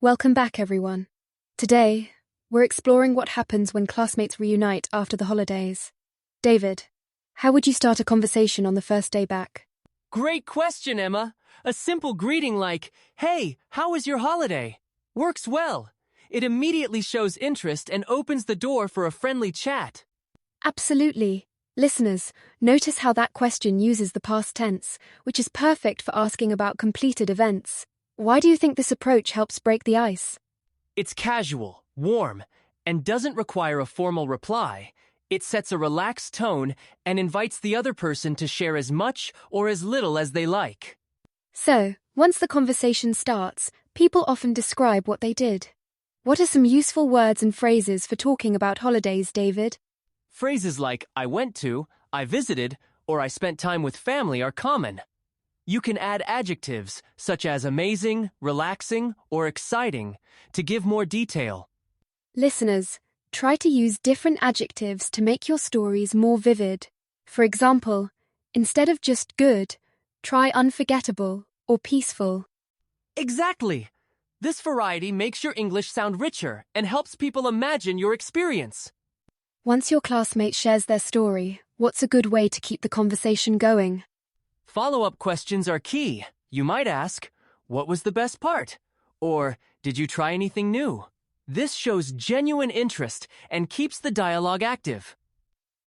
Welcome back, everyone. Today, we're exploring what happens when classmates reunite after the holidays. David, how would you start a conversation on the first day back? Great question, Emma. A simple greeting like, "Hey, how was your holiday?" works well. It immediately shows interest and opens the door for a friendly chat. Absolutely. Listeners, notice how that question uses the past tense, which is perfect for asking about completed events. Why do you think this approach helps break the ice? It's casual, warm, and doesn't require a formal reply. It sets a relaxed tone and invites the other person to share as much or as little as they like. So, once the conversation starts, people often describe what they did. What are some useful words and phrases for talking about holidays, David? Phrases like, "I went to," "I visited," or "I spent time with family" are common. You can add adjectives, such as amazing, relaxing, or exciting, to give more detail. Listeners, try to use different adjectives to make your stories more vivid. For example, instead of just good, try unforgettable or peaceful. Exactly! This variety makes your English sound richer and helps people imagine your experience. Once your classmate shares their story, what's a good way to keep the conversation going? Follow-up questions are key. You might ask, "What was the best part?" Or, "Did you try anything new?" This shows genuine interest and keeps the dialogue active.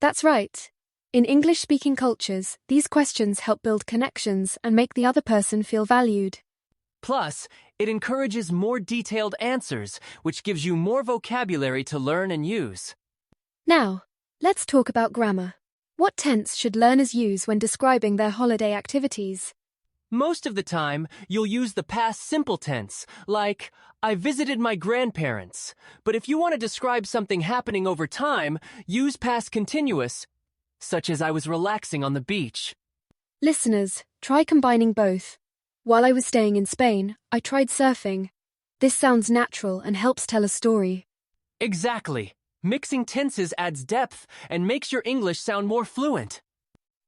That's right. In English-speaking cultures, these questions help build connections and make the other person feel valued. Plus, it encourages more detailed answers, which gives you more vocabulary to learn and use. Now, let's talk about grammar. What tense should learners use when describing their holiday activities? Most of the time, you'll use the past simple tense, like, "I visited my grandparents." But if you want to describe something happening over time, use past continuous, such as "I was relaxing on the beach." Listeners, try combining both. While I was staying in Spain, I tried surfing. This sounds natural and helps tell a story. Exactly. Mixing tenses adds depth and makes your English sound more fluent.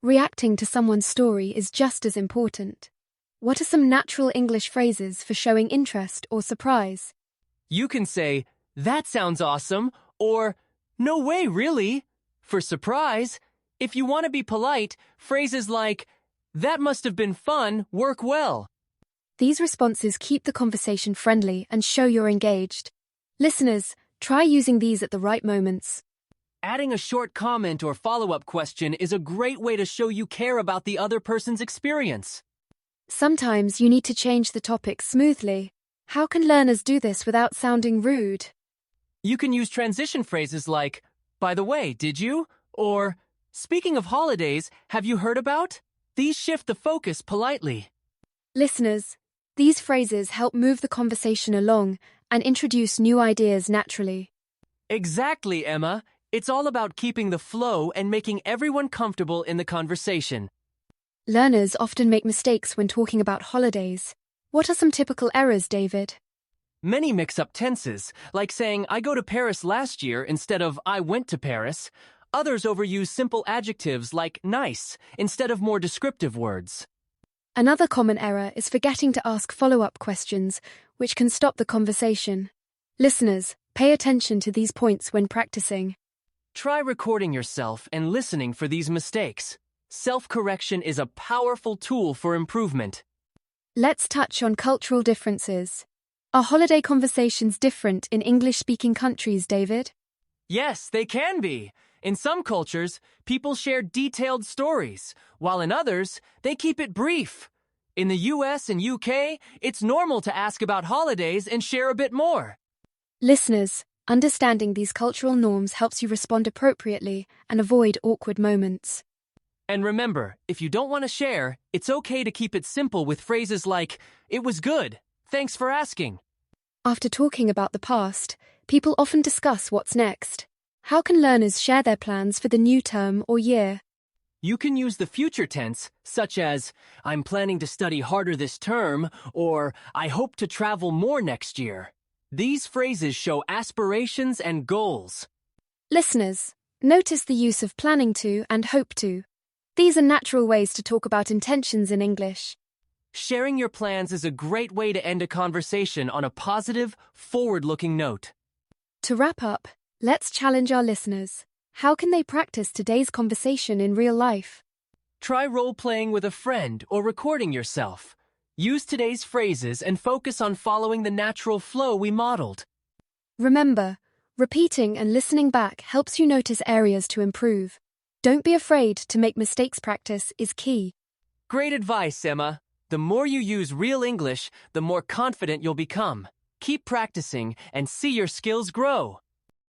Reacting to someone's story is just as important. What are some natural English phrases for showing interest or surprise? You can say, "That sounds awesome," or "No way, really?" For surprise. If you want to be polite, phrases like, "That must have been fun," work well. These responses keep the conversation friendly and show you're engaged. Listeners, try using these at the right moments. Adding a short comment or follow-up question is a great way to show you care about the other person's experience. Sometimes you need to change the topic smoothly. How can learners do this without sounding rude? You can use transition phrases like, "By the way, did you?" Or, "Speaking of holidays, have you heard about?" These shift the focus politely. Listeners, these phrases help move the conversation along and introduce new ideas naturally. Exactly, Emma. It's all about keeping the flow and making everyone comfortable in the conversation. Learners often make mistakes when talking about holidays. What are some typical errors, David? Many mix up tenses, like saying, "I go to Paris last year" instead of "I went to Paris." Others overuse simple adjectives like "nice" instead of more descriptive words. Another common error is forgetting to ask follow-up questions, which can stop the conversation. Listeners, pay attention to these points when practicing. Try recording yourself and listening for these mistakes. Self-correction is a powerful tool for improvement. Let's touch on cultural differences. Are holiday conversations different in English-speaking countries, David? Yes, they can be. In some cultures, people share detailed stories, while in others, they keep it brief. In the US and UK, it's normal to ask about holidays and share a bit more. Listeners, understanding these cultural norms helps you respond appropriately and avoid awkward moments. And remember, if you don't want to share, it's okay to keep it simple with phrases like, "It was good. Thanks for asking." After talking about the past, people often discuss what's next. How can learners share their plans for the new term or year? You can use the future tense, such as, "I'm planning to study harder this term," or "I hope to travel more next year." These phrases show aspirations and goals. Listeners, notice the use of planning to and hope to. These are natural ways to talk about intentions in English. Sharing your plans is a great way to end a conversation on a positive, forward-looking note. To wrap up, let's challenge our listeners. How can they practice today's conversation in real life? Try role-playing with a friend or recording yourself. Use today's phrases and focus on following the natural flow we modeled. Remember, repeating and listening back helps you notice areas to improve. Don't be afraid to make mistakes. Practice is key. Great advice, Emma. The more you use real English, the more confident you'll become. Keep practicing and see your skills grow.